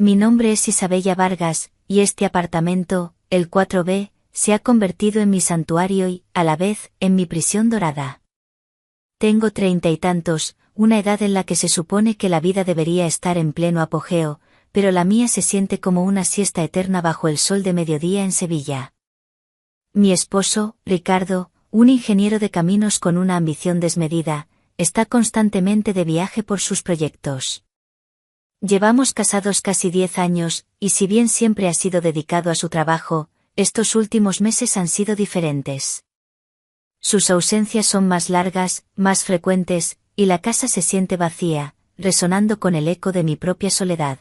Mi nombre es Isabella Vargas, y este apartamento, el 4B, se ha convertido en mi santuario y, a la vez, en mi prisión dorada. Tengo 30 y tantos, una edad en la que se supone que la vida debería estar en pleno apogeo, pero la mía se siente como una siesta eterna bajo el sol de mediodía en Sevilla. Mi esposo, Ricardo, un ingeniero de caminos con una ambición desmedida, está constantemente de viaje por sus proyectos. Llevamos casados casi 10 años, y si bien siempre ha sido dedicado a su trabajo, estos últimos meses han sido diferentes. Sus ausencias son más largas, más frecuentes, y la casa se siente vacía, resonando con el eco de mi propia soledad.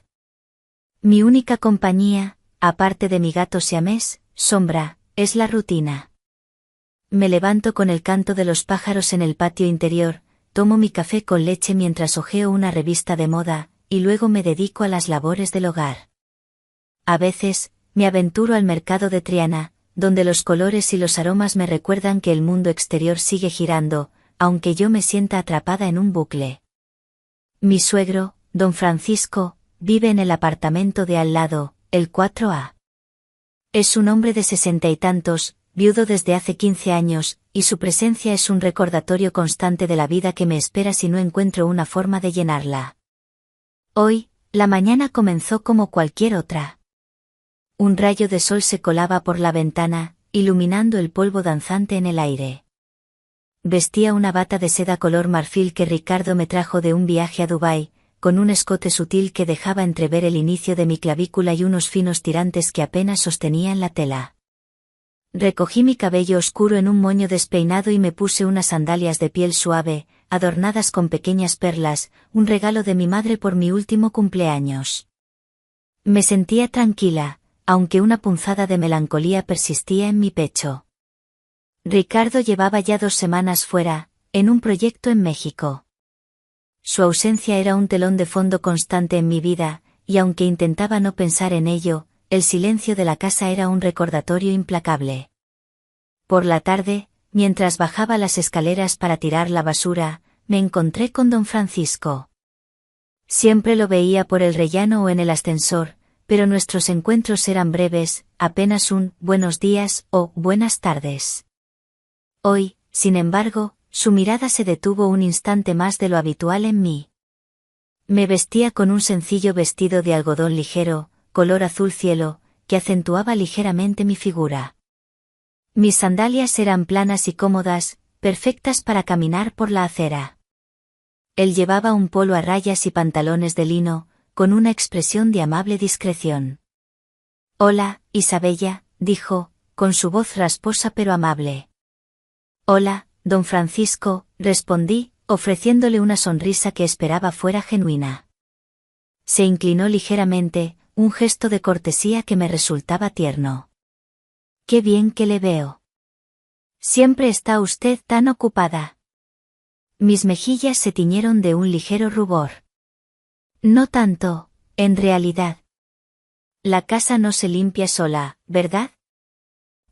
Mi única compañía, aparte de mi gato siamés, Sombra, es la rutina. Me levanto con el canto de los pájaros en el patio interior, tomo mi café con leche mientras hojeo una revista de moda, y luego me dedico a las labores del hogar. A veces, me aventuro al mercado de Triana, donde los colores y los aromas me recuerdan que el mundo exterior sigue girando, aunque yo me sienta atrapada en un bucle. Mi suegro, don Francisco, vive en el apartamento de al lado, el 4A. Es un hombre de 60 y tantos, viudo desde hace 15 años, y su presencia es un recordatorio constante de la vida que me espera si no encuentro una forma de llenarla. Hoy, la mañana comenzó como cualquier otra. Un rayo de sol se colaba por la ventana, iluminando el polvo danzante en el aire. Vestía una bata de seda color marfil que Ricardo me trajo de un viaje a Dubái, con un escote sutil que dejaba entrever el inicio de mi clavícula y unos finos tirantes que apenas sostenían la tela. Recogí mi cabello oscuro en un moño despeinado y me puse unas sandalias de piel suave, adornadas con pequeñas perlas, un regalo de mi madre por mi último cumpleaños. Me sentía tranquila, aunque una punzada de melancolía persistía en mi pecho. Ricardo llevaba ya 2 semanas fuera, en un proyecto en México. Su ausencia era un telón de fondo constante en mi vida, y aunque intentaba no pensar en ello, el silencio de la casa era un recordatorio implacable. Por la tarde, mientras bajaba las escaleras para tirar la basura, me encontré con don Francisco. Siempre lo veía por el rellano o en el ascensor, pero nuestros encuentros eran breves, apenas un «buenos días» o «buenas tardes». Hoy, sin embargo, su mirada se detuvo un instante más de lo habitual en mí. Me vestía con un sencillo vestido de algodón ligero, color azul cielo, que acentuaba ligeramente mi figura. Mis sandalias eran planas y cómodas, perfectas para caminar por la acera. Él llevaba un polo a rayas y pantalones de lino, con una expresión de amable discreción. «Hola, Isabella», dijo, con su voz rasposa pero amable. «Hola, don Francisco», respondí, ofreciéndole una sonrisa que esperaba fuera genuina. Se inclinó ligeramente, un gesto de cortesía que me resultaba tierno. «Qué bien que le veo. Siempre está usted tan ocupada». Mis mejillas se tiñeron de un ligero rubor. «No tanto, en realidad. La casa no se limpia sola, ¿verdad?».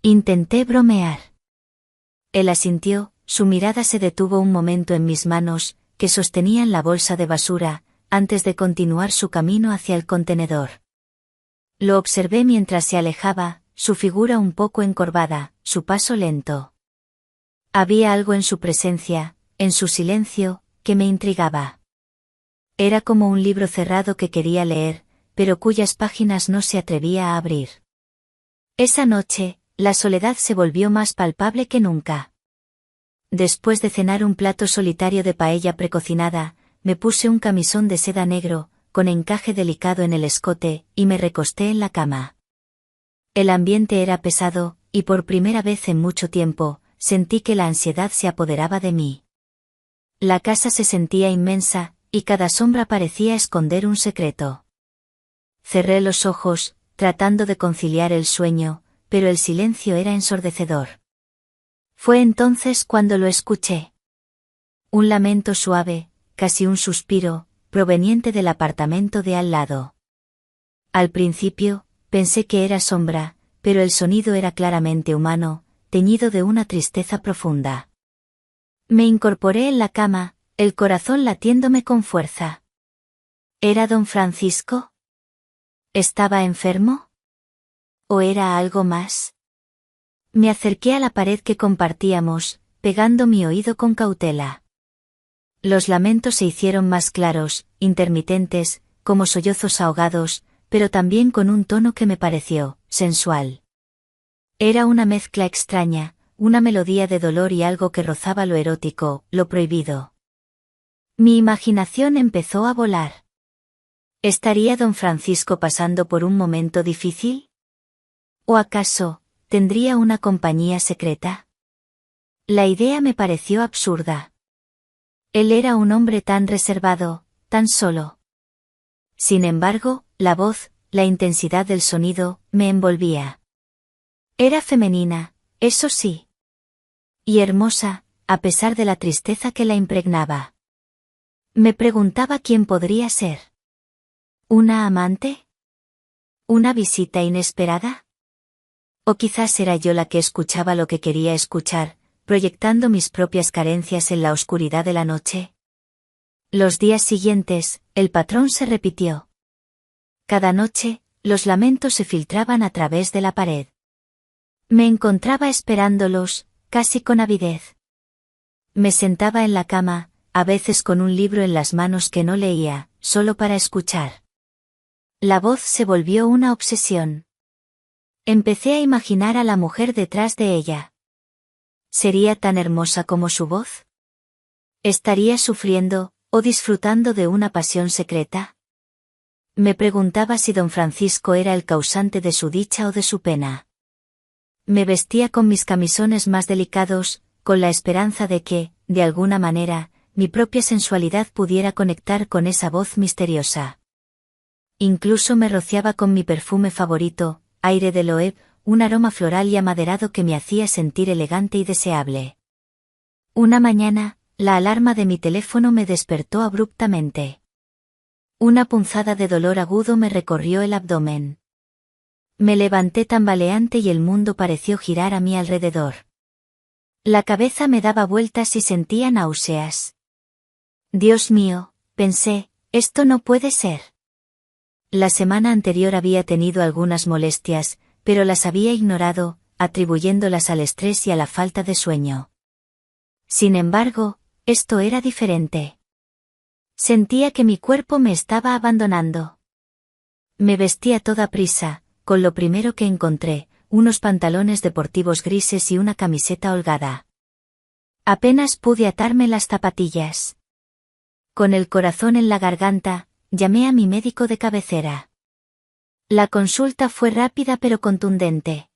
Intenté bromear. Él asintió, su mirada se detuvo un momento en mis manos, que sostenían la bolsa de basura, antes de continuar su camino hacia el contenedor. Lo observé mientras se alejaba, su figura un poco encorvada, su paso lento. Había algo en su presencia, en su silencio, que me intrigaba. Era como un libro cerrado que quería leer, pero cuyas páginas no se atrevía a abrir. Esa noche, la soledad se volvió más palpable que nunca. Después de cenar un plato solitario de paella precocinada, me puse un camisón de seda negro, con encaje delicado en el escote, y me recosté en la cama. El ambiente era pesado, y por primera vez en mucho tiempo, sentí que la ansiedad se apoderaba de mí. La casa se sentía inmensa, y cada sombra parecía esconder un secreto. Cerré los ojos, tratando de conciliar el sueño, pero el silencio era ensordecedor. Fue entonces cuando lo escuché. Un lamento suave, casi un suspiro, proveniente del apartamento de al lado. Al principio, pensé que era Sombra, pero el sonido era claramente humano, teñido de una tristeza profunda. Me incorporé en la cama, el corazón latiéndome con fuerza. ¿Era don Francisco? ¿Estaba enfermo? ¿O era algo más? Me acerqué a la pared que compartíamos, pegando mi oído con cautela. Los lamentos se hicieron más claros, intermitentes, como sollozos ahogados, pero también con un tono que me pareció sensual. Era una mezcla extraña, una melodía de dolor y algo que rozaba lo erótico, lo prohibido. Mi imaginación empezó a volar. ¿Estaría don Francisco pasando por un momento difícil? ¿O acaso, tendría una compañía secreta? La idea me pareció absurda. Él era un hombre tan reservado, tan solo. Sin embargo, la voz, la intensidad del sonido, me envolvía. Era femenina, eso sí. Y hermosa, a pesar de la tristeza que la impregnaba. Me preguntaba quién podría ser. ¿Una amante? ¿Una visita inesperada? ¿O quizás era yo la que escuchaba lo que quería escuchar, proyectando mis propias carencias en la oscuridad de la noche? Los días siguientes, el patrón se repitió. Cada noche, los lamentos se filtraban a través de la pared. Me encontraba esperándolos, casi con avidez. Me sentaba en la cama, a veces con un libro en las manos que no leía, solo para escuchar. La voz se volvió una obsesión. Empecé a imaginar a la mujer detrás de ella. ¿Sería tan hermosa como su voz? ¿Estaría sufriendo, o disfrutando de una pasión secreta? Me preguntaba si don Francisco era el causante de su dicha o de su pena. Me vestía con mis camisones más delicados, con la esperanza de que, de alguna manera, mi propia sensualidad pudiera conectar con esa voz misteriosa. Incluso me rociaba con mi perfume favorito, Aire de Loeb, un aroma floral y amaderado que me hacía sentir elegante y deseable. Una mañana, la alarma de mi teléfono me despertó abruptamente. Una punzada de dolor agudo me recorrió el abdomen. Me levanté tambaleante y el mundo pareció girar a mi alrededor. La cabeza me daba vueltas y sentía náuseas. Dios mío, pensé, esto no puede ser. La semana anterior había tenido algunas molestias, pero las había ignorado, atribuyéndolas al estrés y a la falta de sueño. Sin embargo, esto era diferente. Sentía que mi cuerpo me estaba abandonando. Me vestí a toda prisa, con lo primero que encontré, unos pantalones deportivos grises y una camiseta holgada. Apenas pude atarme las zapatillas. Con el corazón en la garganta, llamé a mi médico de cabecera. La consulta fue rápida pero contundente.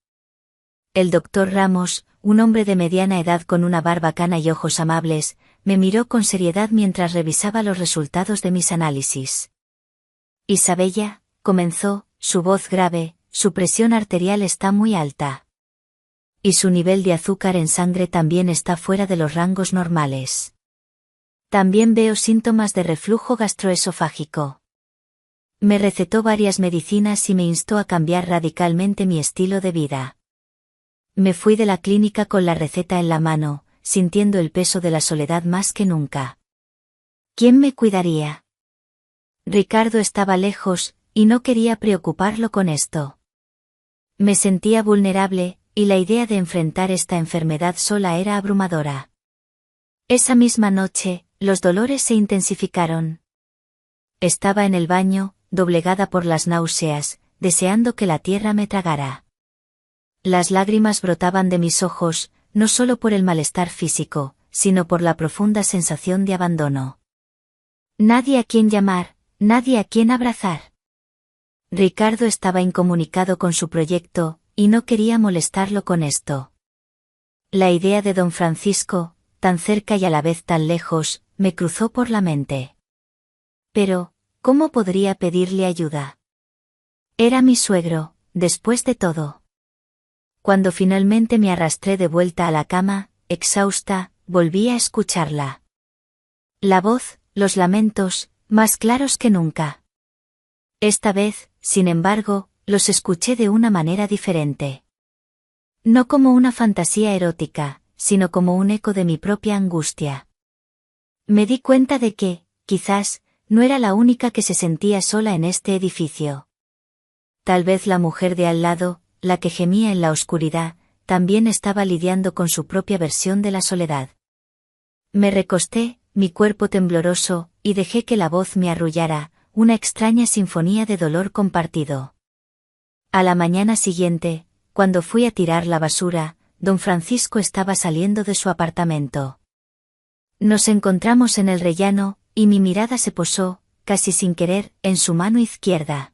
El doctor Ramos, un hombre de mediana edad con una barba cana y ojos amables, me miró con seriedad mientras revisaba los resultados de mis análisis. Isabella, comenzó, su voz grave, su presión arterial está muy alta. Y su nivel de azúcar en sangre también está fuera de los rangos normales. También veo síntomas de reflujo gastroesofágico. Me recetó varias medicinas y me instó a cambiar radicalmente mi estilo de vida. Me fui de la clínica con la receta en la mano, sintiendo el peso de la soledad más que nunca. ¿Quién me cuidaría? Ricardo estaba lejos, y no quería preocuparlo con esto. Me sentía vulnerable, y la idea de enfrentar esta enfermedad sola era abrumadora. Esa misma noche, los dolores se intensificaron. Estaba en el baño, doblegada por las náuseas, deseando que la tierra me tragara. Las lágrimas brotaban de mis ojos, no solo por el malestar físico, sino por la profunda sensación de abandono. Nadie a quien llamar, nadie a quien abrazar. Ricardo estaba incomunicado con su proyecto, y no quería molestarlo con esto. La idea de don Francisco, tan cerca y a la vez tan lejos, me cruzó por la mente. Pero, ¿cómo podría pedirle ayuda? Era mi suegro, después de todo. Cuando finalmente me arrastré de vuelta a la cama, exhausta, volví a escucharla. La voz, los lamentos, más claros que nunca. Esta vez, sin embargo, los escuché de una manera diferente. No como una fantasía erótica, sino como un eco de mi propia angustia. Me di cuenta de que, quizás, no era la única que se sentía sola en este edificio. Tal vez la mujer de al lado, la que gemía en la oscuridad, también estaba lidiando con su propia versión de la soledad. Me recosté, mi cuerpo tembloroso, y dejé que la voz me arrullara, una extraña sinfonía de dolor compartido. A la mañana siguiente, cuando fui a tirar la basura, don Francisco estaba saliendo de su apartamento. Nos encontramos en el rellano, y mi mirada se posó, casi sin querer, en su mano izquierda.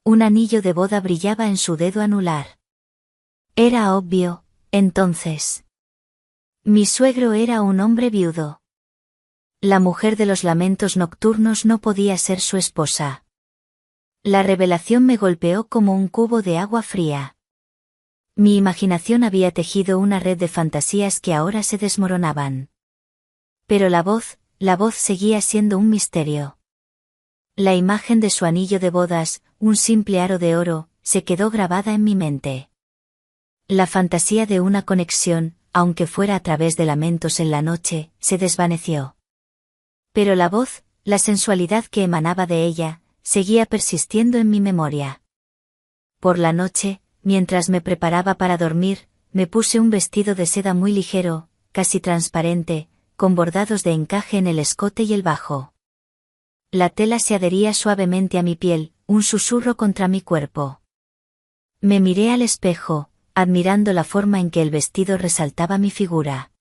Un anillo de boda brillaba en su dedo anular. Era obvio, entonces. Mi suegro era un hombre viudo. La mujer de los lamentos nocturnos no podía ser su esposa. La revelación me golpeó como un cubo de agua fría. Mi imaginación había tejido una red de fantasías que ahora se desmoronaban. Pero la voz seguía siendo un misterio. La imagen de su anillo de bodas, un simple aro de oro, se quedó grabada en mi mente. La fantasía de una conexión, aunque fuera a través de lamentos en la noche, se desvaneció. Pero la voz, la sensualidad que emanaba de ella, seguía persistiendo en mi memoria. Por la noche, mientras me preparaba para dormir, me puse un vestido de seda muy ligero, casi transparente, con bordados de encaje en el escote y el bajo. La tela se adhería suavemente a mi piel, un susurro contra mi cuerpo. Me miré al espejo, admirando la forma en que el vestido resaltaba mi figura.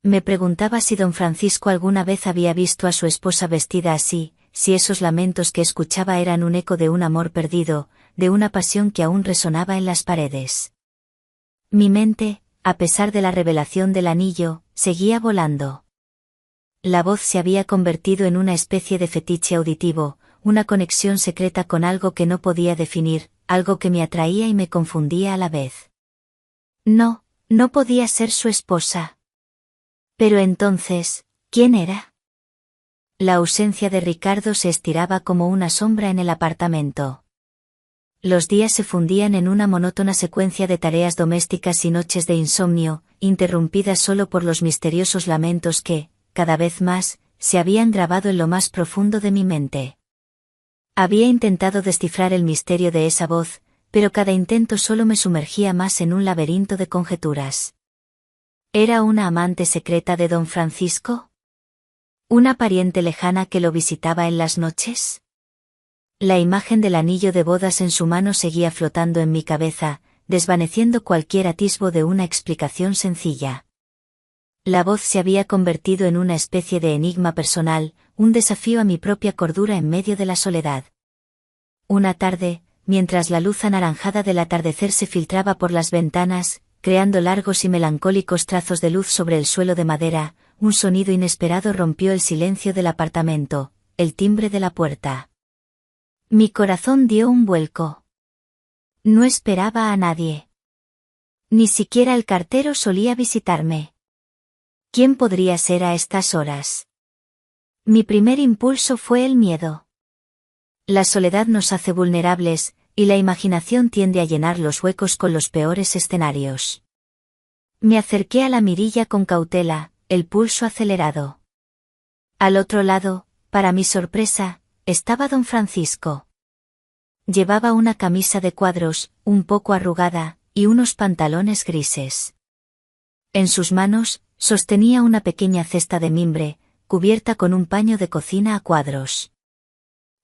Me preguntaba si don Francisco alguna vez había visto a su esposa vestida así, si esos lamentos que escuchaba eran un eco de un amor perdido, de una pasión que aún resonaba en las paredes. Mi mente, a pesar de la revelación del anillo, seguía volando. La voz se había convertido en una especie de fetiche auditivo, una conexión secreta con algo que no podía definir, algo que me atraía y me confundía a la vez. No podía ser su esposa. Pero entonces, ¿quién era? La ausencia de Ricardo se estiraba como una sombra en el apartamento. Los días se fundían en una monótona secuencia de tareas domésticas y noches de insomnio, interrumpidas solo por los misteriosos lamentos que, cada vez más, se habían grabado en lo más profundo de mi mente. Había intentado descifrar el misterio de esa voz, pero cada intento solo me sumergía más en un laberinto de conjeturas. ¿Era una amante secreta de don Francisco? ¿Una pariente lejana que lo visitaba en las noches? La imagen del anillo de bodas en su mano seguía flotando en mi cabeza, desvaneciendo cualquier atisbo de una explicación sencilla. La voz se había convertido en una especie de enigma personal, un desafío a mi propia cordura en medio de la soledad. Una tarde, mientras la luz anaranjada del atardecer se filtraba por las ventanas, creando largos y melancólicos trazos de luz sobre el suelo de madera, un sonido inesperado rompió el silencio del apartamento, el timbre de la puerta. Mi corazón dio un vuelco. No esperaba a nadie. Ni siquiera el cartero solía visitarme. ¿Quién podría ser a estas horas? Mi primer impulso fue el miedo. La soledad nos hace vulnerables, y la imaginación tiende a llenar los huecos con los peores escenarios. Me acerqué a la mirilla con cautela, el pulso acelerado. Al otro lado, para mi sorpresa, estaba don Francisco. Llevaba una camisa de cuadros, un poco arrugada, y unos pantalones grises. En sus manos, sostenía una pequeña cesta de mimbre, cubierta con un paño de cocina a cuadros.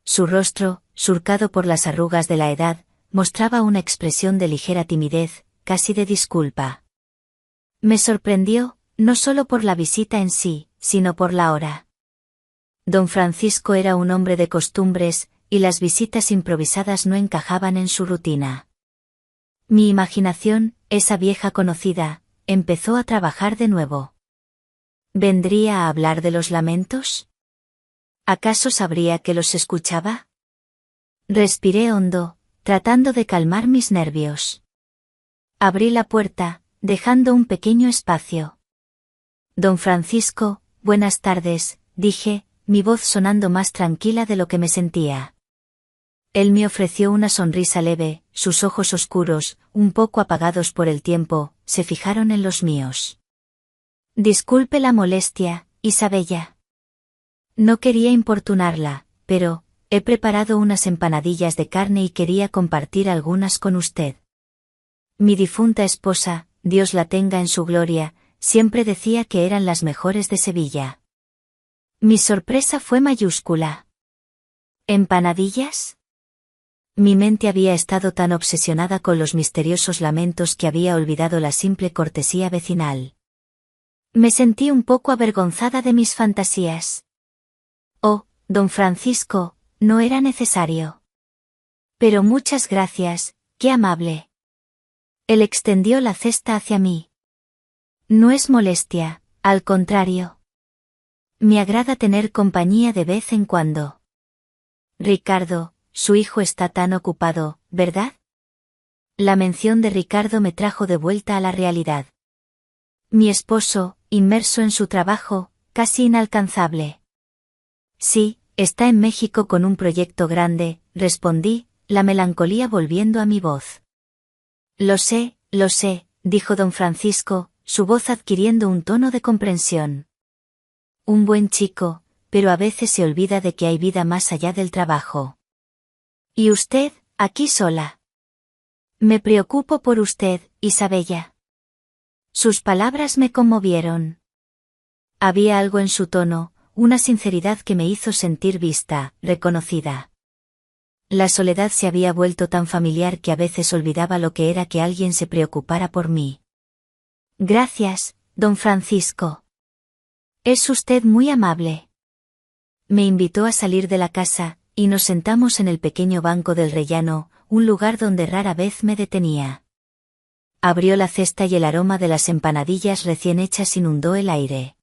Su rostro, surcado por las arrugas de la edad, mostraba una expresión de ligera timidez, casi de disculpa. Me sorprendió, no solo por la visita en sí, sino por la hora. Don Francisco era un hombre de costumbres, y las visitas improvisadas no encajaban en su rutina. Mi imaginación, esa vieja conocida, empezó a trabajar de nuevo. ¿Vendría a hablar de los lamentos? ¿Acaso sabría que los escuchaba? Respiré hondo, tratando de calmar mis nervios. Abrí la puerta, dejando un pequeño espacio. Don Francisco, buenas tardes, dije, mi voz sonando más tranquila de lo que me sentía. Él me ofreció una sonrisa leve, sus ojos oscuros, un poco apagados por el tiempo, se fijaron en los míos. Disculpe la molestia, Isabella. No quería importunarla, pero, He preparado unas empanadillas de carne y quería compartir algunas con usted. Mi difunta esposa, Dios la tenga en su gloria, siempre decía que eran las mejores de Sevilla. Mi sorpresa fue mayúscula. ¿Empanadillas? Mi mente había estado tan obsesionada con los misteriosos lamentos que había olvidado la simple cortesía vecinal. Me sentí un poco avergonzada de mis fantasías. Oh, don Francisco, no era necesario. Pero muchas gracias, qué amable. Él extendió la cesta hacia mí. No es molestia, al contrario. Me agrada tener compañía de vez en cuando. Ricardo, su hijo está tan ocupado, ¿verdad? La mención de Ricardo me trajo de vuelta a la realidad. Mi esposo, inmerso en su trabajo, casi inalcanzable. Sí, está en México con un proyecto grande, respondí, la melancolía volviendo a mi voz. Lo sé, dijo don Francisco, su voz adquiriendo un tono de comprensión. Un buen chico, pero a veces se olvida de que hay vida más allá del trabajo. ¿Y usted, aquí sola? Me preocupo por usted, Isabella. Sus palabras me conmovieron. Había algo en su tono, una sinceridad que me hizo sentir vista, reconocida. La soledad se había vuelto tan familiar que a veces olvidaba lo que era que alguien se preocupara por mí. Gracias, don Francisco. Es usted muy amable. Me invitó a salir de la casa, y nos sentamos en el pequeño banco del rellano, un lugar donde rara vez me detenía. Abrió la cesta y el aroma de las empanadillas recién hechas inundó el aire.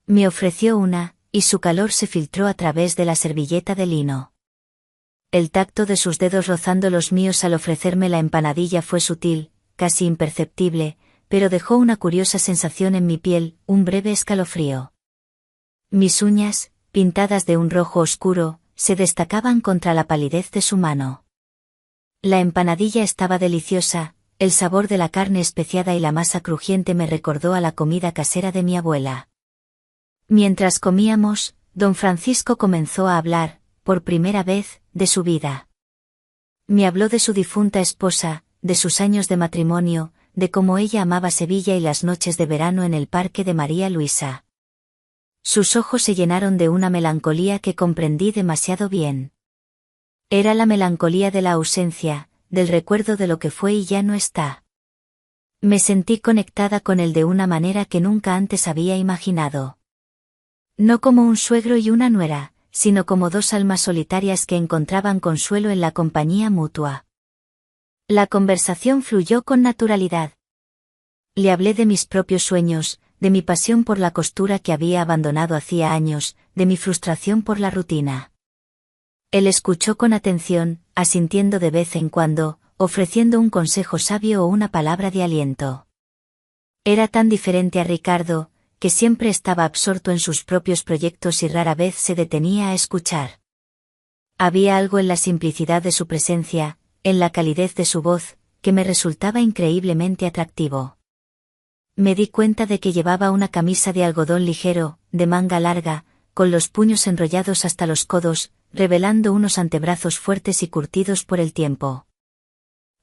Me ofreció una, y su calor se filtró a través de la servilleta de lino. El tacto de sus dedos rozando los míos al ofrecerme la empanadilla fue sutil, casi imperceptible, pero dejó una curiosa sensación en mi piel, un breve escalofrío. Mis uñas, pintadas de un rojo oscuro, se destacaban contra la palidez de su mano. La empanadilla estaba deliciosa, el sabor de la carne especiada y la masa crujiente me recordó a la comida casera de mi abuela. Mientras comíamos, don Francisco comenzó a hablar, por primera vez, de su vida. Me habló de su difunta esposa, de sus años de matrimonio, de cómo ella amaba Sevilla y las noches de verano en el parque de María Luisa. Sus ojos se llenaron de una melancolía que comprendí demasiado bien. Era la melancolía de la ausencia, del recuerdo de lo que fue y ya no está. Me sentí conectada con él de una manera que nunca antes había imaginado. No como un suegro y una nuera, sino como dos almas solitarias que encontraban consuelo en la compañía mutua. La conversación fluyó con naturalidad. Le hablé de mis propios sueños, de mi pasión por la costura que había abandonado hacía años, de mi frustración por la rutina. Él escuchó con atención, asintiendo de vez en cuando, ofreciendo un consejo sabio o una palabra de aliento. Era tan diferente a Ricardo, que siempre estaba absorto en sus propios proyectos y rara vez se detenía a escuchar. Había algo en la simplicidad de su presencia, en la calidez de su voz, que me resultaba increíblemente atractivo. Me di cuenta de que llevaba una camisa de algodón ligero, de manga larga, con los puños enrollados hasta los codos, revelando unos antebrazos fuertes y curtidos por el tiempo.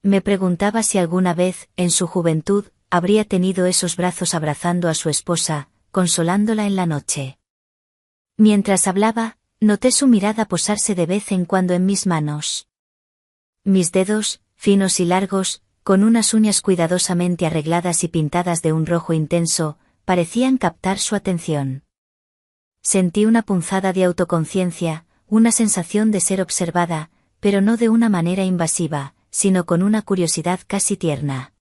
Me preguntaba si alguna vez, en su juventud, habría tenido esos brazos abrazando a su esposa, consolándola en la noche. Mientras hablaba, noté su mirada posarse de vez en cuando en mis manos. Mis dedos, finos y largos, con unas uñas cuidadosamente arregladas y pintadas de un rojo intenso, parecían captar su atención. Sentí una punzada de autoconciencia, una sensación de ser observada, pero no de una manera invasiva, sino con una curiosidad casi tierna.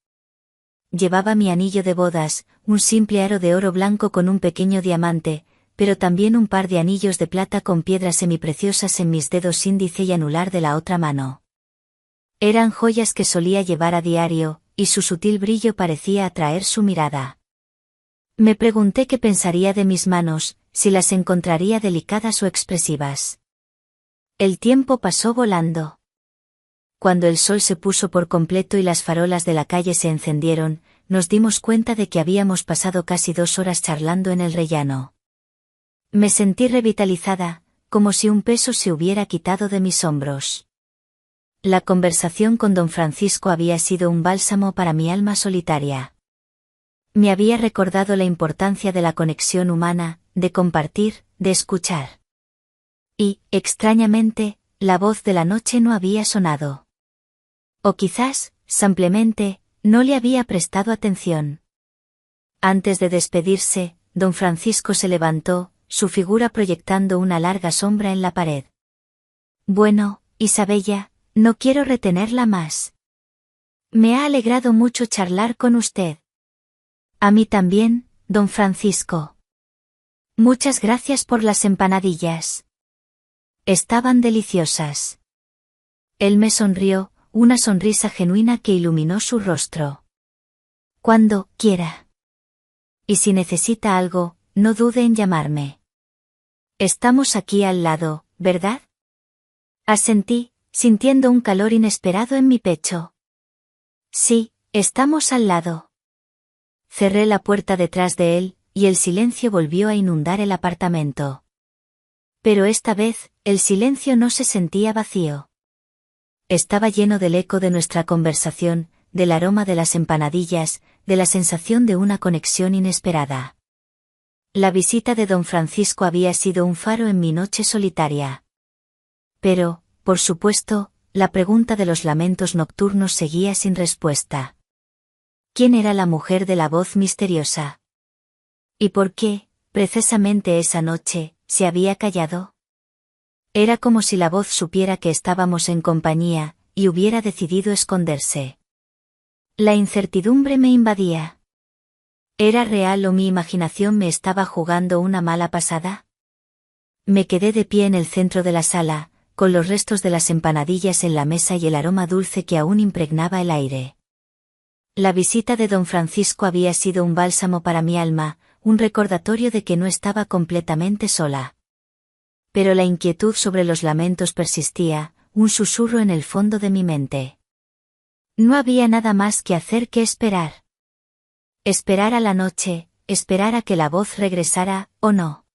Llevaba mi anillo de bodas, un simple aro de oro blanco con un pequeño diamante, pero también un par de anillos de plata con piedras semipreciosas en mis dedos índice y anular de la otra mano. Eran joyas que solía llevar a diario, y su sutil brillo parecía atraer su mirada. Me pregunté qué pensaría de mis manos, si las encontraría delicadas o expresivas. El tiempo pasó volando. Cuando el sol se puso por completo y las farolas de la calle se encendieron, nos dimos cuenta de que habíamos pasado casi 2 horas charlando en el rellano. Me sentí revitalizada, como si un peso se hubiera quitado de mis hombros. La conversación con don Francisco había sido un bálsamo para mi alma solitaria. Me había recordado la importancia de la conexión humana, de compartir, de escuchar. Y, extrañamente, la voz de la noche no había sonado. O quizás, simplemente, no le había prestado atención. Antes de despedirse, don Francisco se levantó, su figura proyectando una larga sombra en la pared. Bueno, Isabella, no quiero retenerla más. Me ha alegrado mucho charlar con usted. A mí también, don Francisco. Muchas gracias por las empanadillas. Estaban deliciosas. Él me sonrió, una sonrisa genuina que iluminó su rostro. Cuando quiera. Y si necesita algo, no dude en llamarme. Estamos aquí al lado, ¿verdad? Asentí, sintiendo un calor inesperado en mi pecho. Sí, estamos al lado. Cerré la puerta detrás de él, y el silencio volvió a inundar el apartamento. Pero esta vez, el silencio no se sentía vacío. Estaba lleno del eco de nuestra conversación, del aroma de las empanadillas, de la sensación de una conexión inesperada. La visita de don Francisco había sido un faro en mi noche solitaria. Pero, por supuesto, la pregunta de los lamentos nocturnos seguía sin respuesta. ¿Quién era la mujer de la voz misteriosa? ¿Y por qué, precisamente esa noche, se había callado? Era como si la voz supiera que estábamos en compañía, y hubiera decidido esconderse. La incertidumbre me invadía. ¿Era real o mi imaginación me estaba jugando una mala pasada? Me quedé de pie en el centro de la sala, con los restos de las empanadillas en la mesa y el aroma dulce que aún impregnaba el aire. La visita de don Francisco había sido un bálsamo para mi alma, un recordatorio de que no estaba completamente sola. Pero la inquietud sobre los lamentos persistía, un susurro en el fondo de mi mente. No había nada más que hacer que esperar. Esperar a la noche, esperar a que la voz regresara, o no.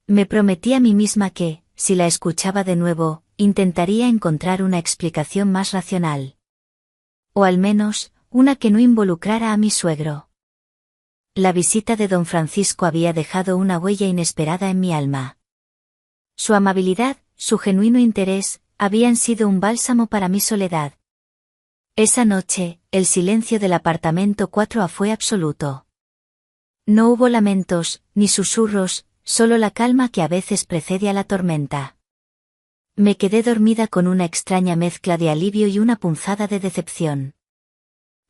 Me prometí a mí misma que, si la escuchaba de nuevo, intentaría encontrar una explicación más racional. O al menos, una que no involucrara a mi suegro. La visita de don Francisco había dejado una huella inesperada en mi alma. Su amabilidad, su genuino interés, habían sido un bálsamo para mi soledad. Esa noche, el silencio del apartamento 4A fue absoluto. No hubo lamentos, ni susurros, solo la calma que a veces precede a la tormenta. Me quedé dormida con una extraña mezcla de alivio y una punzada de decepción.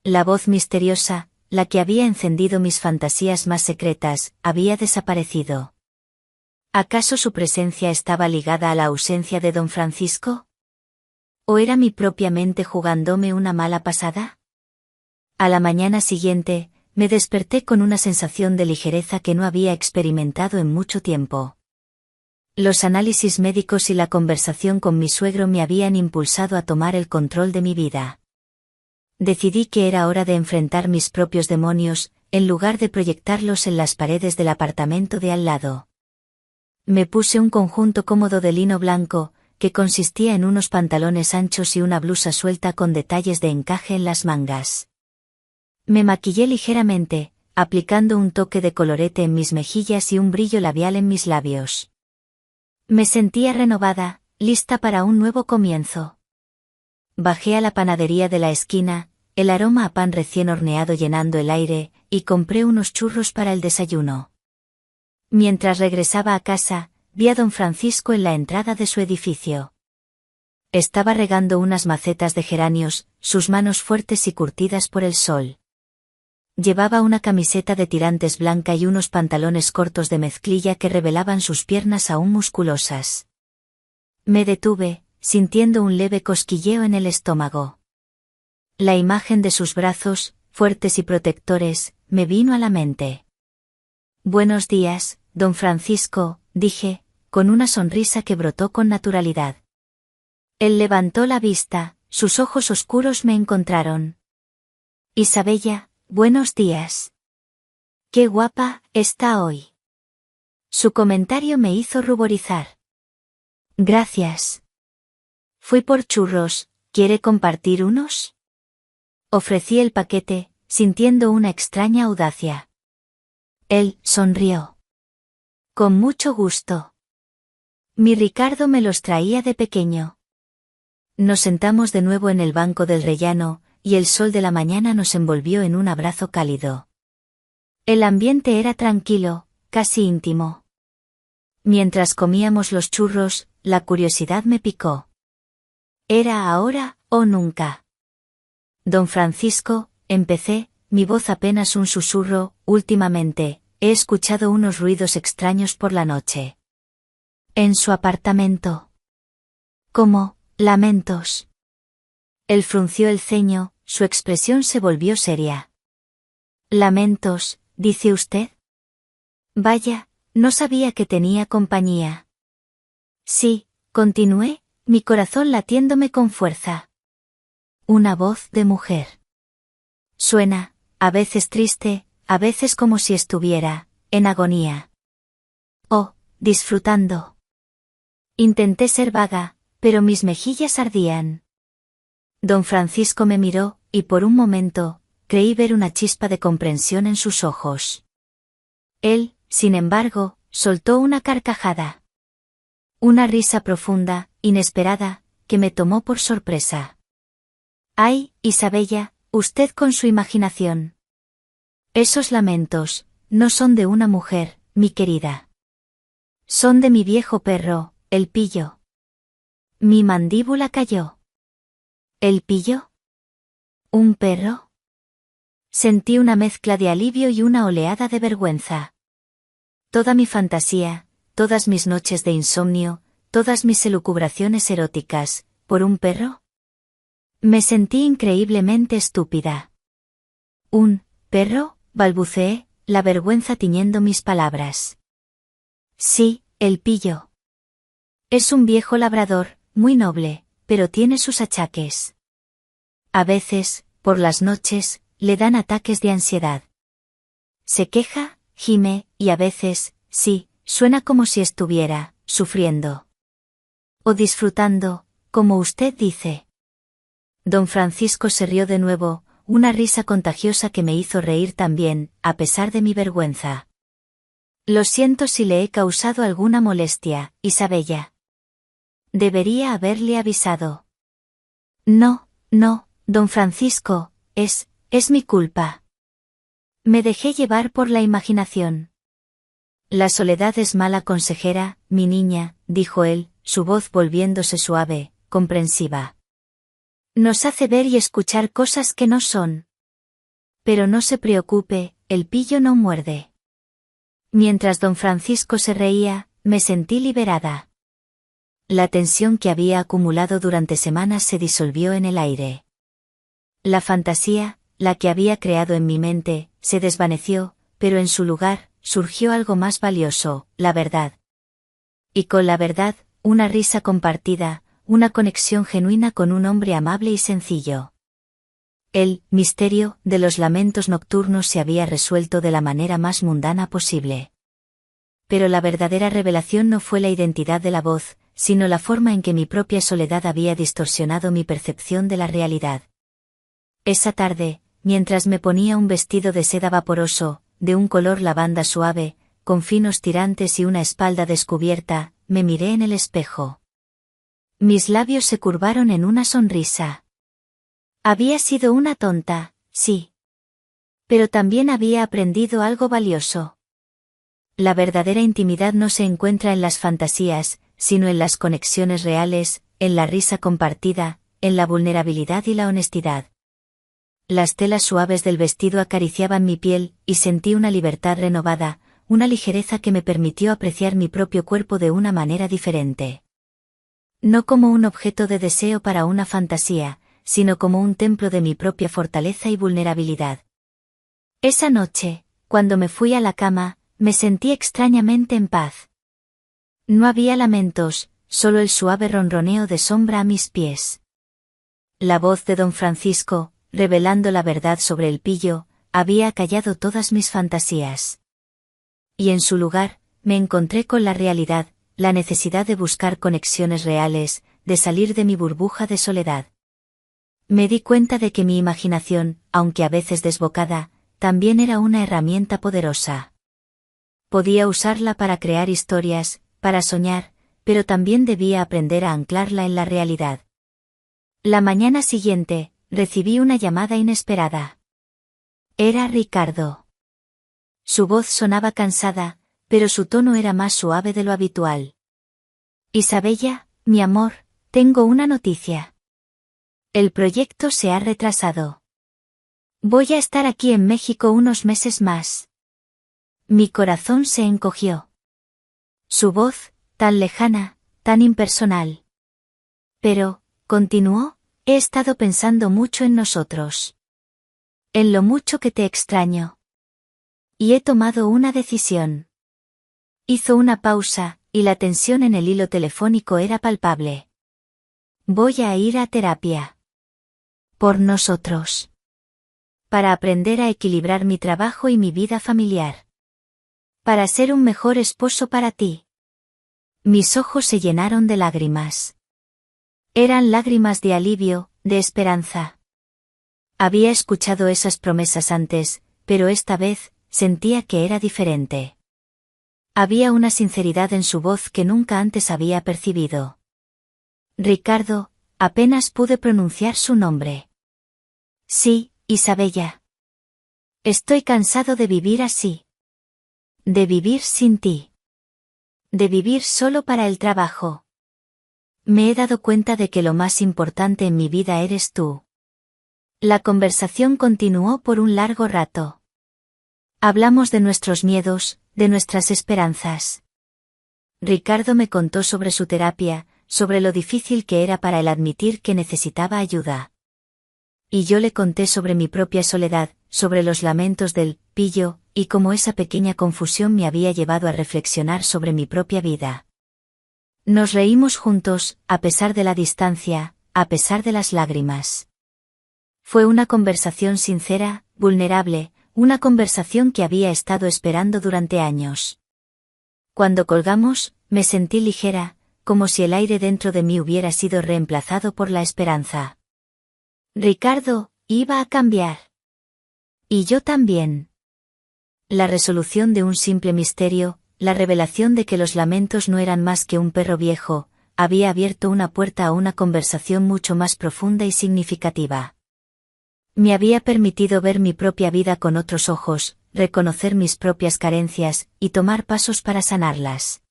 La voz misteriosa, la que había encendido mis fantasías más secretas, había desaparecido. ¿Acaso su presencia estaba ligada a la ausencia de don Francisco? ¿O era mi propia mente jugándome una mala pasada? A la mañana siguiente, me desperté con una sensación de ligereza que no había experimentado en mucho tiempo. Los análisis médicos y la conversación con mi suegro me habían impulsado a tomar el control de mi vida. Decidí que era hora de enfrentar mis propios demonios, en lugar de proyectarlos en las paredes del apartamento de al lado. Me puse un conjunto cómodo de lino blanco, que consistía en unos pantalones anchos y una blusa suelta con detalles de encaje en las mangas. Me maquillé ligeramente, aplicando un toque de colorete en mis mejillas y un brillo labial en mis labios. Me sentía renovada, lista para un nuevo comienzo. Bajé a la panadería de la esquina, el aroma a pan recién horneado llenando el aire, y compré unos churros para el desayuno. Mientras regresaba a casa, vi a don Francisco en la entrada de su edificio. Estaba regando unas macetas de geranios, sus manos fuertes y curtidas por el sol. Llevaba una camiseta de tirantes blanca y unos pantalones cortos de mezclilla que revelaban sus piernas aún musculosas. Me detuve, sintiendo un leve cosquilleo en el estómago. La imagen de sus brazos, fuertes y protectores, me vino a la mente. Buenos días, don Francisco, dije, con una sonrisa que brotó con naturalidad. Él levantó la vista, sus ojos oscuros me encontraron. Isabella, buenos días. Qué guapa está hoy. Su comentario me hizo ruborizar. Gracias. Fui por churros, ¿quiere compartir unos? Ofrecí el paquete, sintiendo una extraña audacia. Él sonrió. Con mucho gusto. Mi Ricardo me los traía de pequeño. Nos sentamos de nuevo en el banco del rellano, y el sol de la mañana nos envolvió en un abrazo cálido. El ambiente era tranquilo, casi íntimo. Mientras comíamos los churros, la curiosidad me picó. ¿Era ahora o nunca? Don Francisco, empecé, mi voz apenas un susurro, últimamente, he escuchado unos ruidos extraños por la noche. ¿En su apartamento? ¿Cómo, lamentos? Él frunció el ceño, su expresión se volvió seria. ¿Lamentos, dice usted? Vaya, no sabía que tenía compañía. Sí, continué, mi corazón latiéndome con fuerza. Una voz de mujer. Suena, a veces triste, a veces como si estuviera, en agonía. Oh, disfrutando. Intenté ser vaga, pero mis mejillas ardían. Don Francisco me miró, y por un momento, creí ver una chispa de comprensión en sus ojos. Él, sin embargo, soltó una carcajada. Una risa profunda, inesperada, que me tomó por sorpresa. Ay, Isabella, usted con su imaginación. Esos lamentos, no son de una mujer, mi querida. Son de mi viejo perro, el Pillo. Mi mandíbula cayó. ¿El Pillo? ¿Un perro? Sentí una mezcla de alivio y una oleada de vergüenza. Toda mi fantasía, todas mis noches de insomnio, todas mis elucubraciones eróticas, ¿por un perro? Me sentí increíblemente estúpida. ¿Un perro?, balbuceé, la vergüenza tiñendo mis palabras. Sí, el Pillo. Es un viejo labrador, muy noble, pero tiene sus achaques. A veces, por las noches, le dan ataques de ansiedad. Se queja, gime, y a veces, sí, suena como si estuviera, sufriendo. O disfrutando, como usted dice. Don Francisco se rió de nuevo, una risa contagiosa que me hizo reír también, a pesar de mi vergüenza. Lo siento si le he causado alguna molestia, Isabella. Debería haberle avisado. No, don Francisco, es mi culpa. Me dejé llevar por la imaginación. La soledad es mala consejera, mi niña, dijo él, su voz volviéndose suave, comprensiva. Nos hace ver y escuchar cosas que no son. Pero no se preocupe, el Pillo no muerde. Mientras don Francisco se reía, me sentí liberada. La tensión que había acumulado durante semanas se disolvió en el aire. La fantasía, la que había creado en mi mente, se desvaneció, pero en su lugar, surgió algo más valioso, la verdad. Y con la verdad, una risa compartida, una conexión genuina con un hombre amable y sencillo. El misterio de los lamentos nocturnos se había resuelto de la manera más mundana posible. Pero la verdadera revelación no fue la identidad de la voz, sino la forma en que mi propia soledad había distorsionado mi percepción de la realidad. Esa tarde, mientras me ponía un vestido de seda vaporoso, de un color lavanda suave, con finos tirantes y una espalda descubierta, me miré en el espejo. Mis labios se curvaron en una sonrisa. Había sido una tonta, sí. Pero también había aprendido algo valioso. La verdadera intimidad no se encuentra en las fantasías, sino en las conexiones reales, en la risa compartida, en la vulnerabilidad y la honestidad. Las telas suaves del vestido acariciaban mi piel, y sentí una libertad renovada, una ligereza que me permitió apreciar mi propio cuerpo de una manera diferente. No como un objeto de deseo para una fantasía, sino como un templo de mi propia fortaleza y vulnerabilidad. Esa noche, cuando me fui a la cama, me sentí extrañamente en paz. No había lamentos, solo el suave ronroneo de sombra a mis pies. La voz de don Francisco, revelando la verdad sobre el Pillo, había acallado todas mis fantasías. Y en su lugar, me encontré con la realidad, la necesidad de buscar conexiones reales, de salir de mi burbuja de soledad. Me di cuenta de que mi imaginación, aunque a veces desbocada, también era una herramienta poderosa. Podía usarla para crear historias, para soñar, pero también debía aprender a anclarla en la realidad. La mañana siguiente, recibí una llamada inesperada. Era Ricardo. Su voz sonaba cansada, pero su tono era más suave de lo habitual. Isabella, mi amor, tengo una noticia. El proyecto se ha retrasado. Voy a estar aquí en México unos meses más. Mi corazón se encogió. Su voz, tan lejana, tan impersonal. Pero, continuó, he estado pensando mucho en nosotros. En lo mucho que te extraño. Y he tomado una decisión. Hizo una pausa, y la tensión en el hilo telefónico era palpable. Voy a ir a terapia. Por nosotros. Para aprender a equilibrar mi trabajo y mi vida familiar. Para ser un mejor esposo para ti. Mis ojos se llenaron de lágrimas. Eran lágrimas de alivio, de esperanza. Había escuchado esas promesas antes, pero esta vez, sentía que era diferente. Había una sinceridad en su voz que nunca antes había percibido. Ricardo, apenas pude pronunciar su nombre. Sí, Isabella. Estoy cansado de vivir así. De vivir sin ti. De vivir solo para el trabajo. Me he dado cuenta de que lo más importante en mi vida eres tú. La conversación continuó por un largo rato. Hablamos de nuestros miedos, de nuestras esperanzas. Ricardo me contó sobre su terapia, sobre lo difícil que era para él admitir que necesitaba ayuda. Y yo le conté sobre mi propia soledad, sobre los lamentos del pillo, y cómo esa pequeña confusión me había llevado a reflexionar sobre mi propia vida. Nos reímos juntos, a pesar de la distancia, a pesar de las lágrimas. Fue una conversación sincera, vulnerable, una conversación que había estado esperando durante años. Cuando colgamos, me sentí ligera, como si el aire dentro de mí hubiera sido reemplazado por la esperanza. Ricardo, iba a cambiar. Y yo también. La resolución de un simple misterio, la revelación de que los lamentos no eran más que un perro viejo, había abierto una puerta a una conversación mucho más profunda y significativa. Me había permitido ver mi propia vida con otros ojos, reconocer mis propias carencias, y tomar pasos para sanarlas.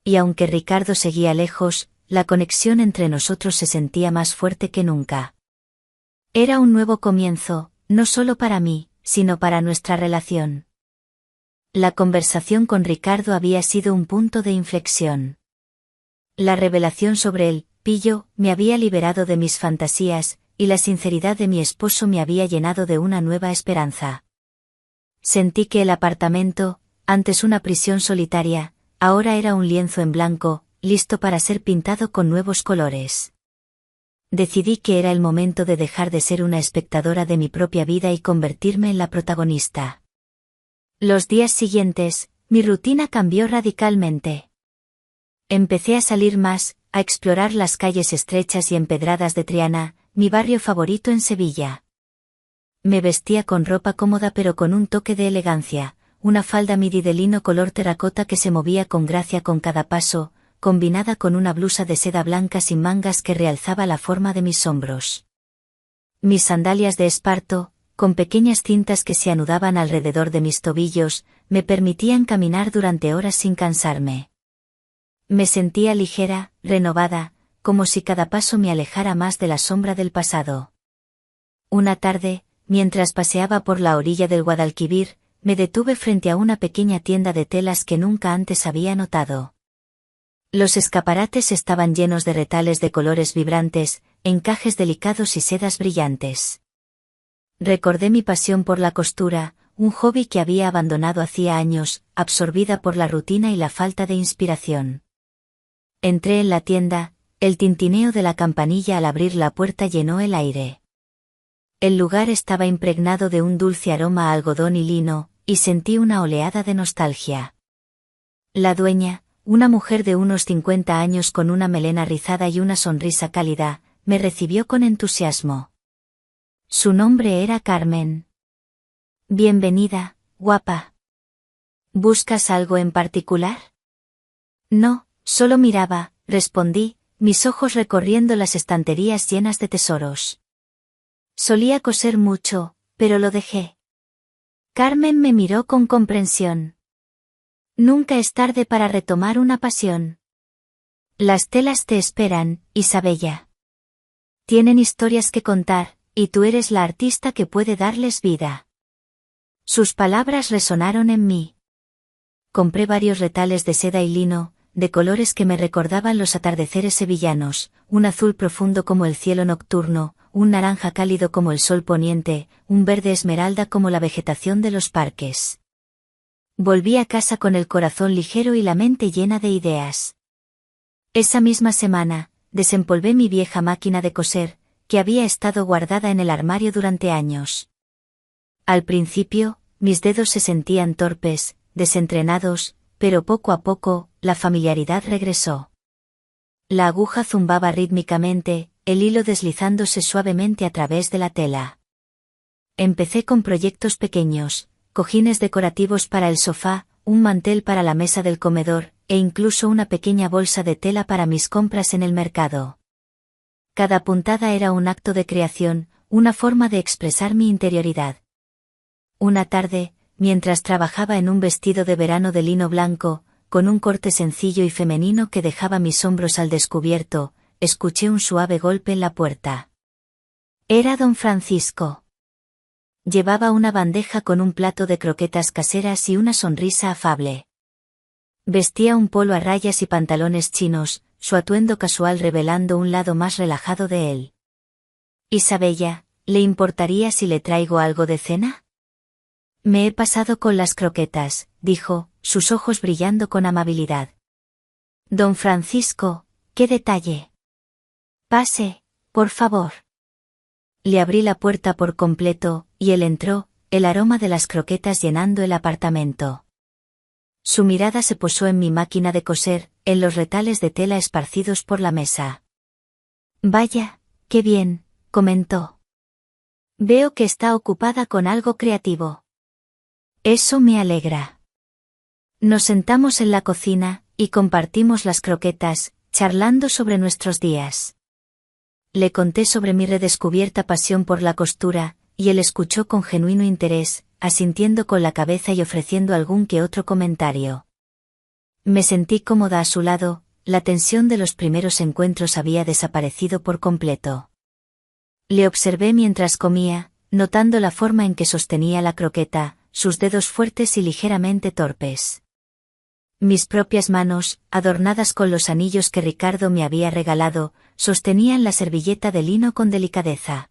Y aunque Ricardo seguía lejos, la conexión entre nosotros se sentía más fuerte que nunca. Era un nuevo comienzo, no solo para mí, sino para nuestra relación. La conversación con Ricardo había sido un punto de inflexión. La revelación sobre el pillo me había liberado de mis fantasías, y la sinceridad de mi esposo me había llenado de una nueva esperanza. Sentí que el apartamento, antes una prisión solitaria, ahora era un lienzo en blanco, listo para ser pintado con nuevos colores. Decidí que era el momento de dejar de ser una espectadora de mi propia vida y convertirme en la protagonista. Los días siguientes, mi rutina cambió radicalmente. Empecé a salir más, a explorar las calles estrechas y empedradas de Triana, mi barrio favorito en Sevilla. Me vestía con ropa cómoda pero con un toque de elegancia, una falda midi de lino color terracota que se movía con gracia con cada paso, combinada con una blusa de seda blanca sin mangas que realzaba la forma de mis hombros. Mis sandalias de esparto, con pequeñas cintas que se anudaban alrededor de mis tobillos, me permitían caminar durante horas sin cansarme. Me sentía ligera, renovada, como si cada paso me alejara más de la sombra del pasado. Una tarde, mientras paseaba por la orilla del Guadalquivir, me detuve frente a una pequeña tienda de telas que nunca antes había notado. Los escaparates estaban llenos de retales de colores vibrantes, encajes delicados y sedas brillantes. Recordé mi pasión por la costura, un hobby que había abandonado hacía años, absorbida por la rutina y la falta de inspiración. Entré en la tienda, el tintineo de la campanilla al abrir la puerta llenó el aire. El lugar estaba impregnado de un dulce aroma a algodón y lino, y sentí una oleada de nostalgia. La dueña, una mujer de unos 50 años con una melena rizada y una sonrisa cálida, me recibió con entusiasmo. Su nombre era Carmen. Bienvenida, guapa. ¿Buscas algo en particular? No, solo miraba, respondí, mis ojos recorriendo las estanterías llenas de tesoros. Solía coser mucho, pero lo dejé. Carmen me miró con comprensión. Nunca es tarde para retomar una pasión. Las telas te esperan, Isabella. Tienen historias que contar, y tú eres la artista que puede darles vida. Sus palabras resonaron en mí. Compré varios retales de seda y lino, de colores que me recordaban los atardeceres sevillanos, un azul profundo como el cielo nocturno, un naranja cálido como el sol poniente, un verde esmeralda como la vegetación de los parques. Volví a casa con el corazón ligero y la mente llena de ideas. Esa misma semana, desempolvé mi vieja máquina de coser, que había estado guardada en el armario durante años. Al principio, mis dedos se sentían torpes, desentrenados, pero poco a poco, la familiaridad regresó. La aguja zumbaba rítmicamente, el hilo deslizándose suavemente a través de la tela. Empecé con proyectos pequeños, cojines decorativos para el sofá, un mantel para la mesa del comedor, e incluso una pequeña bolsa de tela para mis compras en el mercado. Cada puntada era un acto de creación, una forma de expresar mi interioridad. Una tarde, mientras trabajaba en un vestido de verano de lino blanco, con un corte sencillo y femenino que dejaba mis hombros al descubierto, escuché un suave golpe en la puerta. Era don Francisco. Llevaba una bandeja con un plato de croquetas caseras y una sonrisa afable. Vestía un polo a rayas y pantalones chinos, su atuendo casual revelando un lado más relajado de él. Isabella, ¿le importaría si le traigo algo de cena? Me he pasado con las croquetas, dijo, sus ojos brillando con amabilidad. Don Francisco, qué detalle. Pase, por favor. Le abrí la puerta por completo, y él entró, el aroma de las croquetas llenando el apartamento. Su mirada se posó en mi máquina de coser, en los retales de tela esparcidos por la mesa. Vaya, qué bien, comentó. Veo que está ocupada con algo creativo. Eso me alegra. Nos sentamos en la cocina, y compartimos las croquetas, charlando sobre nuestros días. Le conté sobre mi redescubierta pasión por la costura, y él escuchó con genuino interés, asintiendo con la cabeza y ofreciendo algún que otro comentario. Me sentí cómoda a su lado, la tensión de los primeros encuentros había desaparecido por completo. Le observé mientras comía, notando la forma en que sostenía la croqueta, sus dedos fuertes y ligeramente torpes. Mis propias manos, adornadas con los anillos que Ricardo me había regalado, sostenían la servilleta de lino con delicadeza.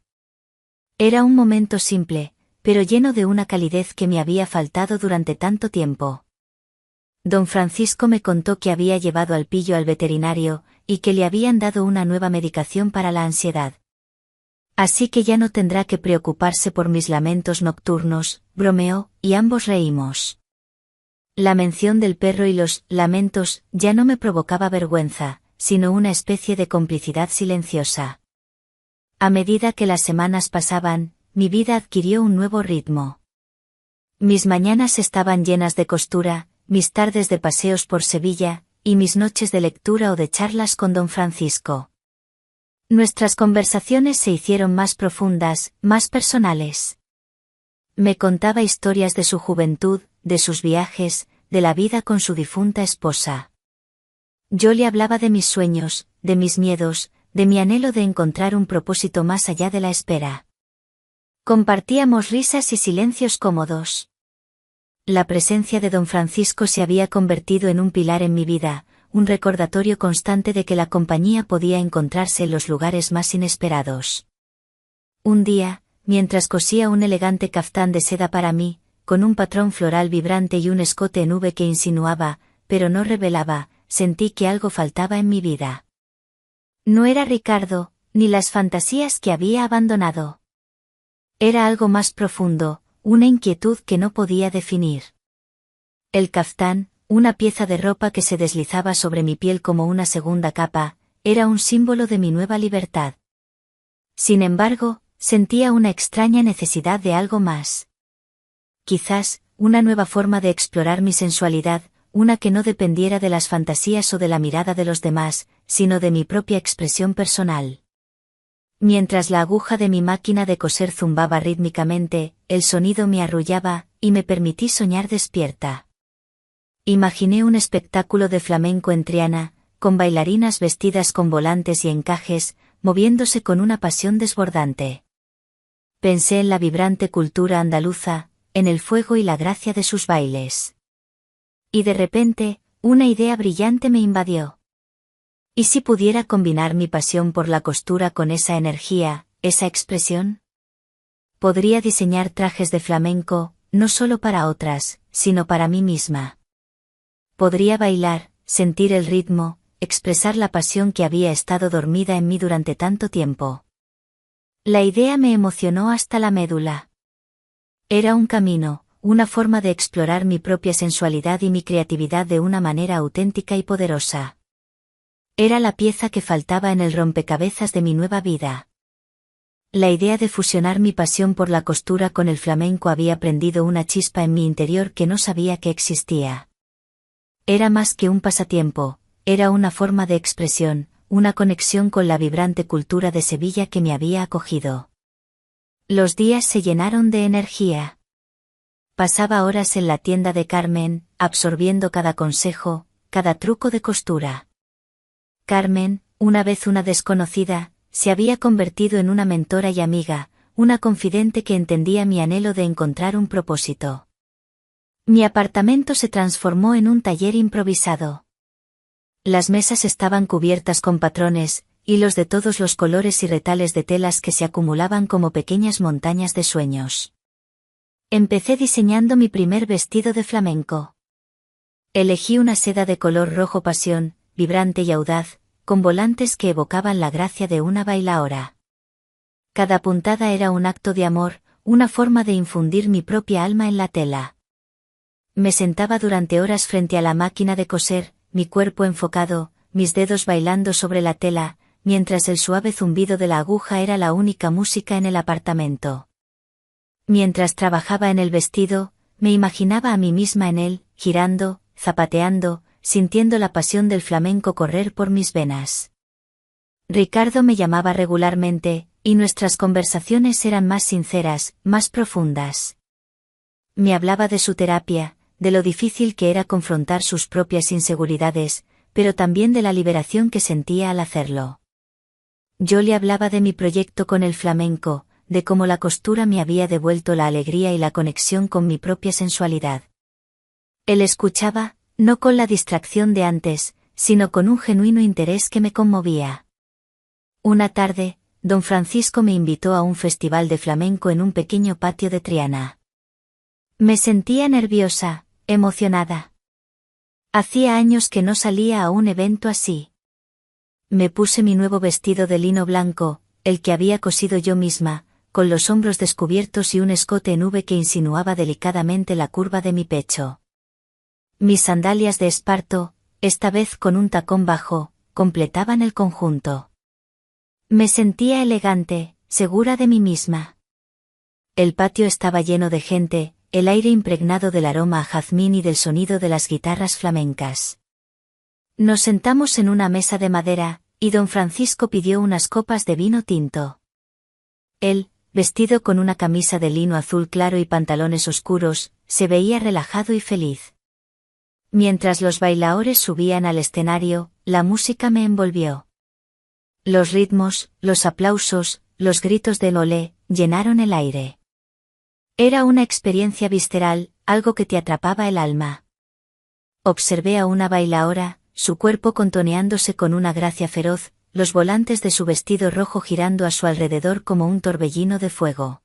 Era un momento simple, pero lleno de una calidez que me había faltado durante tanto tiempo. Don Francisco me contó que había llevado al pillo al veterinario, y que le habían dado una nueva medicación para la ansiedad. Así que ya no tendrá que preocuparse por mis lamentos nocturnos, bromeó, y ambos reímos. La mención del perro y los lamentos ya no me provocaba vergüenza, sino una especie de complicidad silenciosa. A medida que las semanas pasaban, mi vida adquirió un nuevo ritmo. Mis mañanas estaban llenas de costura, mis tardes de paseos por Sevilla, y mis noches de lectura o de charlas con don Francisco. Nuestras conversaciones se hicieron más profundas, más personales. Me contaba historias de su juventud, de sus viajes, de la vida con su difunta esposa. Yo le hablaba de mis sueños, de mis miedos, de mi anhelo de encontrar un propósito más allá de la espera. Compartíamos risas y silencios cómodos. La presencia de don Francisco se había convertido en un pilar en mi vida, un recordatorio constante de que la compañía podía encontrarse en los lugares más inesperados. Un día, mientras cosía un elegante caftán de seda para mí, con un patrón floral vibrante y un escote en V que insinuaba, pero no revelaba, sentí que algo faltaba en mi vida. No era Ricardo, ni las fantasías que había abandonado. Era algo más profundo, una inquietud que no podía definir. El caftán, una pieza de ropa que se deslizaba sobre mi piel como una segunda capa, era un símbolo de mi nueva libertad. Sin embargo, sentía una extraña necesidad de algo más. Quizás, una nueva forma de explorar mi sensualidad, una que no dependiera de las fantasías o de la mirada de los demás, sino de mi propia expresión personal. Mientras la aguja de mi máquina de coser zumbaba rítmicamente, el sonido me arrullaba, y me permití soñar despierta. Imaginé un espectáculo de flamenco en Triana, con bailarinas vestidas con volantes y encajes, moviéndose con una pasión desbordante. Pensé en la vibrante cultura andaluza, en el fuego y la gracia de sus bailes. Y de repente, una idea brillante me invadió. ¿Y si pudiera combinar mi pasión por la costura con esa energía, esa expresión? Podría diseñar trajes de flamenco, no solo para otras, sino para mí misma. Podría bailar, sentir el ritmo, expresar la pasión que había estado dormida en mí durante tanto tiempo. La idea me emocionó hasta la médula. Era un camino, una forma de explorar mi propia sensualidad y mi creatividad de una manera auténtica y poderosa. Era la pieza que faltaba en el rompecabezas de mi nueva vida. La idea de fusionar mi pasión por la costura con el flamenco había prendido una chispa en mi interior que no sabía que existía. Era más que un pasatiempo, era una forma de expresión, una conexión con la vibrante cultura de Sevilla que me había acogido. Los días se llenaron de energía. Pasaba horas en la tienda de Carmen, absorbiendo cada consejo, cada truco de costura. Carmen, una vez una desconocida, se había convertido en una mentora y amiga, una confidente que entendía mi anhelo de encontrar un propósito. Mi apartamento se transformó en un taller improvisado. Las mesas estaban cubiertas con patrones, hilos de todos los colores y retales de telas que se acumulaban como pequeñas montañas de sueños. Empecé diseñando mi primer vestido de flamenco. Elegí una seda de color rojo pasión, vibrante y audaz, con volantes que evocaban la gracia de una bailaora. Cada puntada era un acto de amor, una forma de infundir mi propia alma en la tela. Me sentaba durante horas frente a la máquina de coser, mi cuerpo enfocado, mis dedos bailando sobre la tela, mientras el suave zumbido de la aguja era la única música en el apartamento. Mientras trabajaba en el vestido, me imaginaba a mí misma en él, girando, zapateando, sintiendo la pasión del flamenco correr por mis venas. Ricardo me llamaba regularmente, y nuestras conversaciones eran más sinceras, más profundas. Me hablaba de su terapia, de lo difícil que era confrontar sus propias inseguridades, pero también de la liberación que sentía al hacerlo. Yo le hablaba de mi proyecto con el flamenco, de cómo la costura me había devuelto la alegría y la conexión con mi propia sensualidad. Él escuchaba, no con la distracción de antes, sino con un genuino interés que me conmovía. Una tarde, don Francisco me invitó a un festival de flamenco en un pequeño patio de Triana. Me sentía nerviosa, emocionada. Hacía años que no salía a un evento así. Me puse mi nuevo vestido de lino blanco, el que había cosido yo misma, con los hombros descubiertos y un escote en V que insinuaba delicadamente la curva de mi pecho. Mis sandalias de esparto, esta vez con un tacón bajo, completaban el conjunto. Me sentía elegante, segura de mí misma. El patio estaba lleno de gente, el aire impregnado del aroma a jazmín y del sonido de las guitarras flamencas. Nos sentamos en una mesa de madera, y don Francisco pidió unas copas de vino tinto. Él, vestido con una camisa de lino azul claro y pantalones oscuros, se veía relajado y feliz. Mientras los bailaores subían al escenario, la música me envolvió. Los ritmos, los aplausos, los gritos del olé, llenaron el aire. Era una experiencia visceral, algo que te atrapaba el alma. Observé a una bailaora, su cuerpo contoneándose con una gracia feroz, los volantes de su vestido rojo girando a su alrededor como un torbellino de fuego.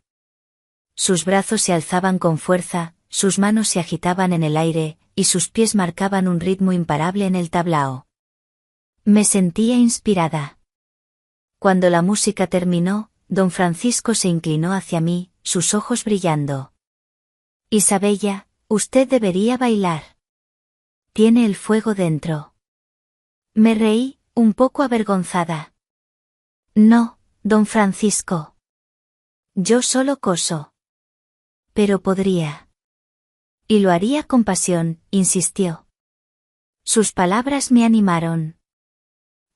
Sus brazos se alzaban con fuerza, sus manos se agitaban en el aire, y sus pies marcaban un ritmo imparable en el tablao. Me sentía inspirada. Cuando la música terminó, don Francisco se inclinó hacia mí, sus ojos brillando. Isabella, usted debería bailar. tiene el fuego dentro. Me reí, un poco avergonzada. No, don Francisco. Yo solo coso. Pero podría. Y lo haría con pasión, insistió. Sus palabras me animaron.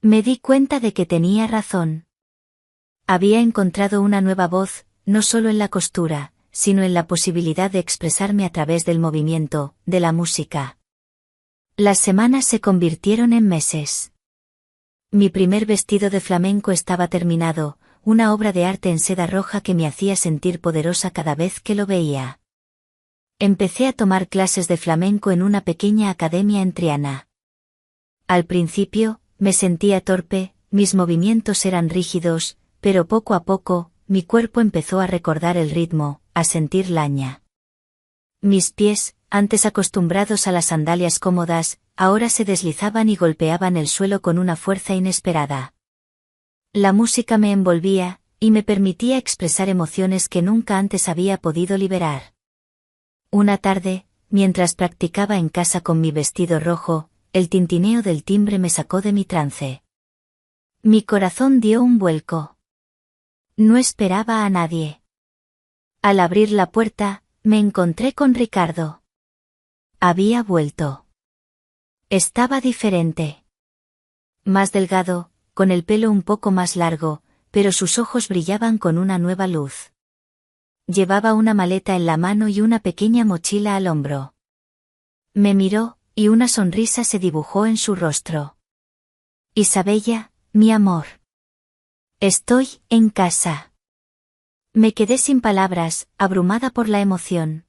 Me di cuenta de que tenía razón. Había encontrado una nueva voz, no solo en la costura, sino en la posibilidad de expresarme a través del movimiento, de la música. Las semanas se convirtieron en meses. Mi primer vestido de flamenco estaba terminado, una obra de arte en seda roja que me hacía sentir poderosa cada vez que lo veía. Empecé a tomar clases de flamenco en una pequeña academia en Triana. Al principio, me sentía torpe, mis movimientos eran rígidos, pero poco a poco, mi cuerpo empezó a recordar el ritmo, a sentir laña. Mis pies, antes acostumbrados a las sandalias cómodas, ahora se deslizaban y golpeaban el suelo con una fuerza inesperada. La música me envolvía, y me permitía expresar emociones que nunca antes había podido liberar. Una tarde, mientras practicaba en casa con mi vestido rojo, el tintineo del timbre me sacó de mi trance. Mi corazón dio un vuelco. No esperaba a nadie. Al abrir la puerta, me encontré con Ricardo. Había vuelto. Estaba diferente. Más delgado, con el pelo un poco más largo, pero sus ojos brillaban con una nueva luz. Llevaba una maleta en la mano y una pequeña mochila al hombro. Me miró, y una sonrisa se dibujó en su rostro. Isabella, mi amor. Estoy en casa. Me quedé sin palabras, abrumada por la emoción.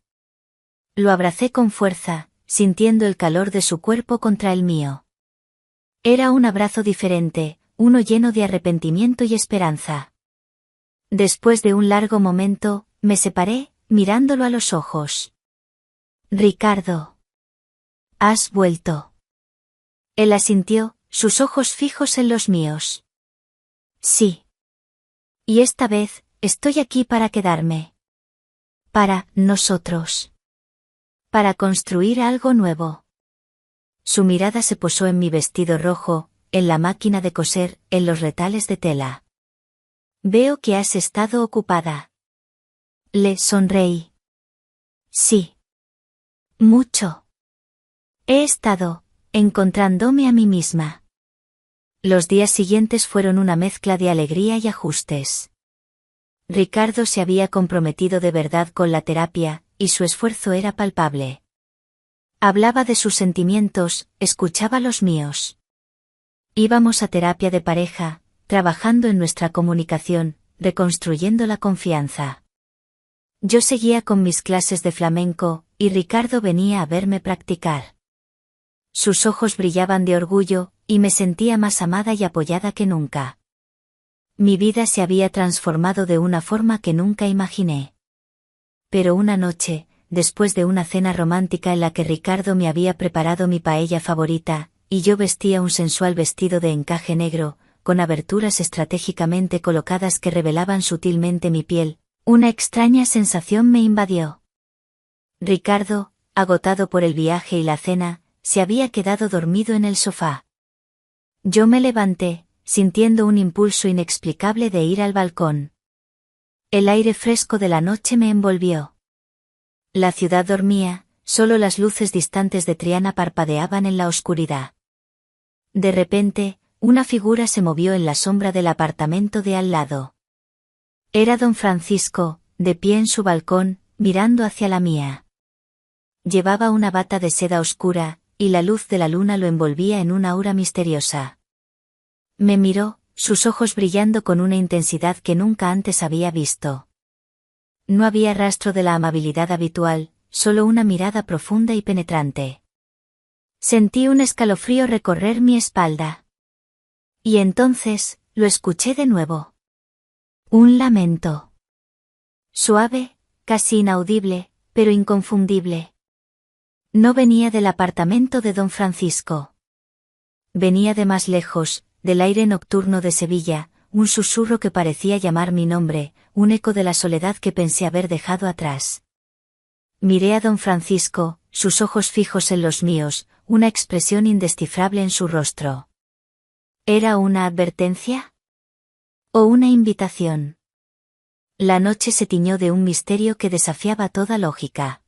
Lo abracé con fuerza, sintiendo el calor de su cuerpo contra el mío. Era un abrazo diferente, uno lleno de arrepentimiento y esperanza. Después de un largo momento, me separé, mirándolo a los ojos. Ricardo. ¿Has vuelto? Él asintió, sus ojos fijos en los míos. Sí. Y esta vez, estoy aquí para quedarme. Para nosotros. Para construir algo nuevo. Su mirada se posó en mi vestido rojo, en la máquina de coser, en los retales de tela. Veo que has estado ocupada. Le sonreí. Sí. Mucho. He estado, encontrándome a mí misma. Los días siguientes fueron una mezcla de alegría y ajustes. Ricardo se había comprometido de verdad con la terapia, y su esfuerzo era palpable. Hablaba de sus sentimientos, escuchaba los míos. Íbamos a terapia de pareja, trabajando en nuestra comunicación, reconstruyendo la confianza. Yo seguía con mis clases de flamenco, y Ricardo venía a verme practicar. Sus ojos brillaban de orgullo, y me sentía más amada y apoyada que nunca. Mi vida se había transformado de una forma que nunca imaginé. Pero una noche, después de una cena romántica en la que Ricardo me había preparado mi paella favorita, y yo vestía un sensual vestido de encaje negro, con aberturas estratégicamente colocadas que revelaban sutilmente mi piel, una extraña sensación me invadió. Ricardo, agotado por el viaje y la cena, se había quedado dormido en el sofá. Yo me levanté, sintiendo un impulso inexplicable de ir al balcón. El aire fresco de la noche me envolvió. La ciudad dormía, solo las luces distantes de Triana parpadeaban en la oscuridad. De repente, una figura se movió en la sombra del apartamento de al lado. Era don Francisco, de pie en su balcón, mirando hacia la mía. Llevaba una bata de seda oscura, y la luz de la luna lo envolvía en una aura misteriosa. Me miró, sus ojos brillando con una intensidad que nunca antes había visto. No había rastro de la amabilidad habitual, solo una mirada profunda y penetrante. Sentí un escalofrío recorrer mi espalda. Y entonces, lo escuché de nuevo. Un lamento. Suave, casi inaudible, pero inconfundible. No venía del apartamento de don Francisco. Venía de más lejos, del aire nocturno de Sevilla, un susurro que parecía llamar mi nombre, un eco de la soledad que pensé haber dejado atrás. Miré a don Francisco, sus ojos fijos en los míos, una expresión indescifrable en su rostro. ¿Era una advertencia? ¿O una invitación? La noche se tiñó de un misterio que desafiaba toda lógica.